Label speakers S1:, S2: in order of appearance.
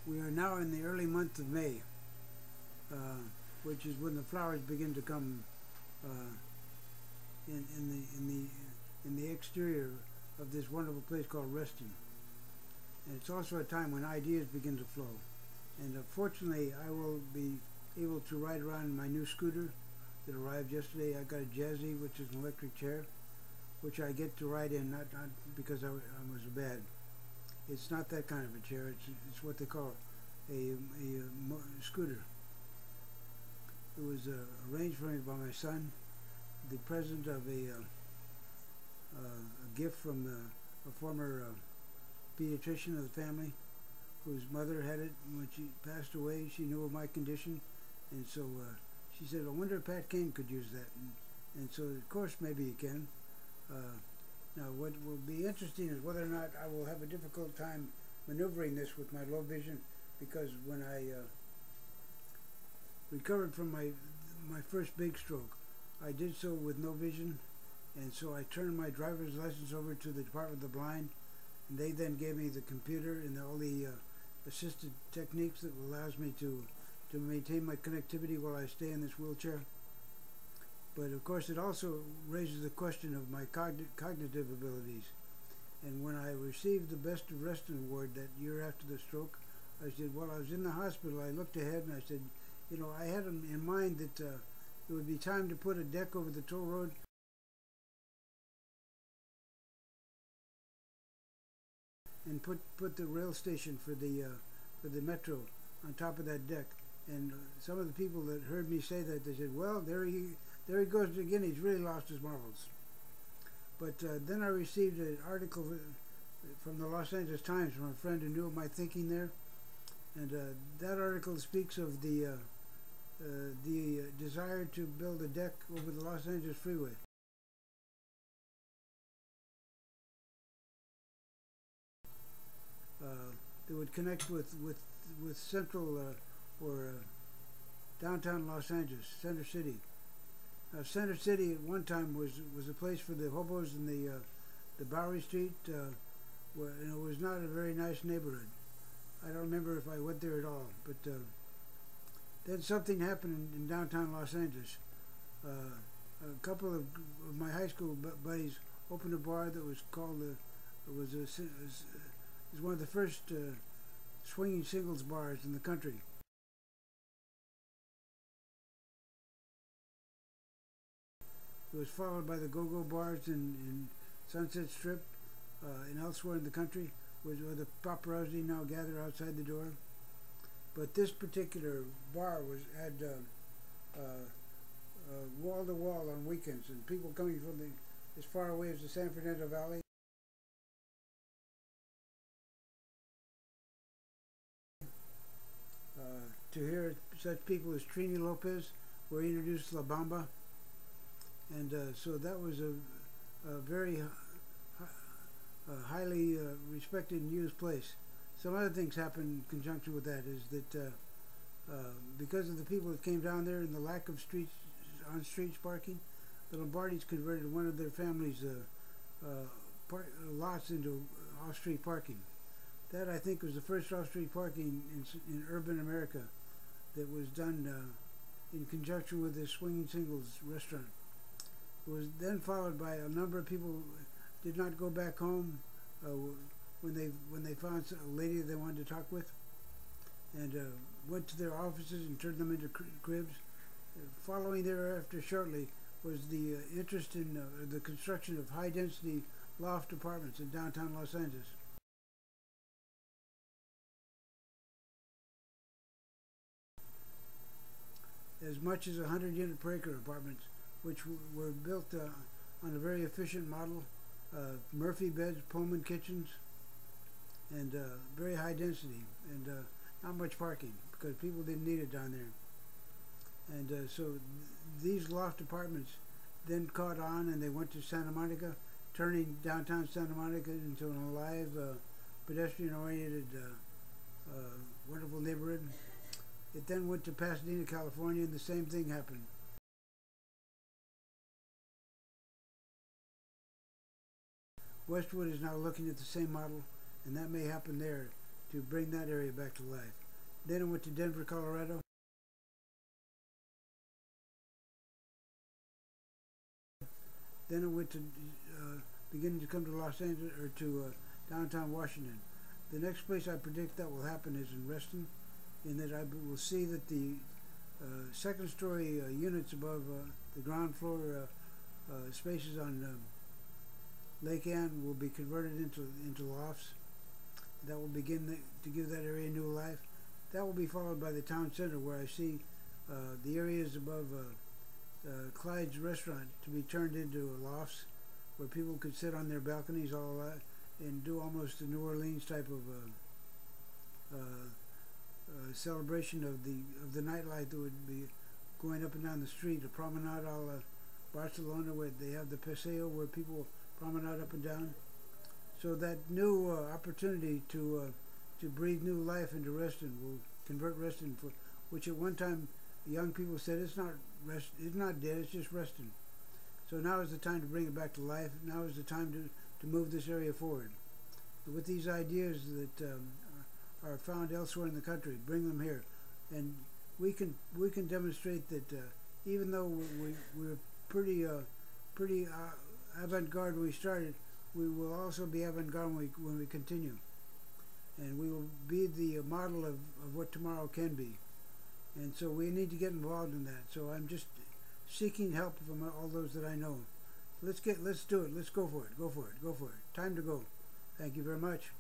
S1: We are now in the early month of May, which is when the flowers begin to come uh, in the exterior of this wonderful place called Reston. And it's also a time when ideas begin to flow. And fortunately, I will be able to ride around in my new scooter that arrived yesterday. I got a Jazzy, which is an electric chair, which I get to ride in, not because I was bad. It's not that kind of a chair. It's what they call a scooter. It was arranged for me by my son, the present of a gift from a former pediatrician of the family, whose mother had it when she passed away. She knew of my condition, and so she said, "I wonder if Pat Kane could use that." And so, of course, maybe he can. Now, what will be interesting is whether or not I will have a difficult time maneuvering this with my low vision, because when I recovered from my first big stroke, I did so with no vision, and so I turned my driver's license over to the Department of the Blind, and they then gave me the computer and all the assisted techniques that allows me to maintain my connectivity while I stay in this wheelchair. But of course it also raises the question of my cognitive abilities. And when I received the Best of Reston Award that year after the stroke, I said, while I was in the hospital, I looked ahead and I said, you know, I had in mind that it would be time to put a deck over the toll road and put the rail station for the metro on top of that deck. And some of the people that heard me say that, they said, well, there he goes again, he's really lost his marbles. But then I received an article from the Los Angeles Times from a friend who knew of my thinking there, and that article speaks of the desire to build a deck over the Los Angeles freeway. That would connect with central or downtown Los Angeles, Center City. Center City at one time was a place for the hobos in the Bowery Street, where, and it was not a very nice neighborhood. I don't remember if I went there at all, but then something happened in downtown Los Angeles. A couple of my high school buddies opened a bar that was called was one of the first swinging singles bars in the country. It was followed by the go-go bars in Sunset Strip and elsewhere in the country, where the paparazzi now gather outside the door. But this particular bar had wall-to-wall on weekends, and people coming from as far away as the San Fernando Valley. To hear such people as Trini Lopez were introduced La Bamba, and so that was a very highly respected and used place. Some other things happened in conjunction with that is that because of the people that came down there and the lack of on-street parking, the Lombardis converted one of their families' lots into off-street parking. That, I think, was the first off-street parking in urban America that was done in conjunction with this Swinging Singles restaurant. It was then followed by a number of people who did not go back home when they found a lady they wanted to talk with, and went to their offices and turned them into cribs. Following thereafter shortly was the interest in the construction of high-density loft apartments in downtown Los Angeles. As much as 100 unit per acre apartments, which were built on a very efficient model, Murphy beds, Pullman kitchens, and very high density, and not much parking because people didn't need it down there. And so these loft apartments then caught on, and they went to Santa Monica, turning downtown Santa Monica into an alive, pedestrian-oriented, wonderful neighborhood. It then went to Pasadena, California, and the same thing happened. Westwood is now looking at the same model, and that may happen there to bring that area back to life. Then I went to Denver, Colorado. Then I went to beginning to come to Los Angeles or to downtown Washington. The next place I predict that will happen is in Reston, in that I will see that the second story units above the ground floor spaces on Lake Ann will be converted into lofts. That will begin to give that area new life. That will be followed by the town center, where I see the areas above Clyde's restaurant to be turned into lofts, where people could sit on their balconies all and do almost a New Orleans type of celebration of the nightlife that would be going up and down the street. A promenade a la Barcelona, where they have the Paseo, where people promenade up and down. So that new opportunity to breathe new life into Reston will convert Reston, for which at one time young people said it's not dead, it's just Reston. So now is the time to bring it back to life. Now is the time to move this area forward. With these ideas that are found elsewhere in the country, bring them here, and we can demonstrate that even though we're pretty avant-garde when we started, we will also be avant-garde when we continue, and we will be the model of what tomorrow can be. And so we need to get involved in that. So I'm just seeking help from all those that I know. Let's do it. Let's go for it. Go for it. Go for it. Time to go. Thank you very much.